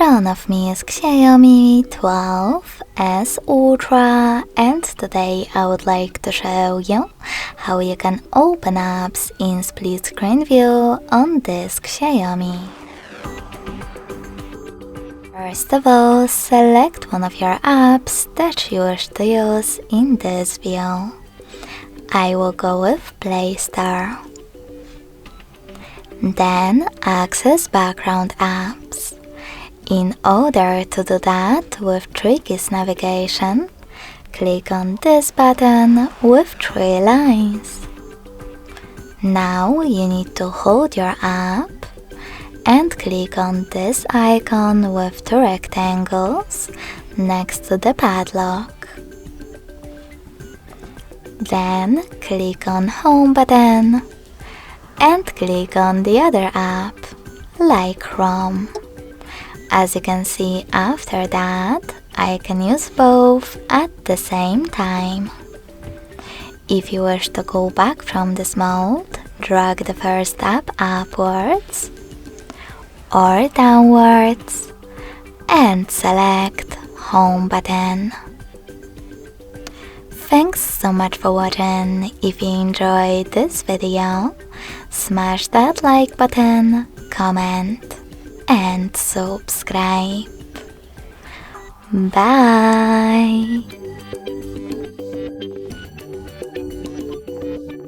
front of me is XIAOMI 12S Ultra, and today I would like to show you how you can open apps in split screen view on this XIAOMI. First of all, select one of your apps that you wish to use in this view. I will go with Play Store. Then access background apps. In order to do that with 3 keys navigation, click on this button with 3 lines. Now you need to hold your app and click on this icon with 2 rectangles next to the padlock. Then click on Home button and click on the other app, like Chrome. As you can see, after that, I can use both at the same time. If you wish to go back from this mode, drag the first app upwards or downwards and select Home button. Thanks so much for watching. If you enjoyed this video, smash that like button, comment and subscribe. Bye!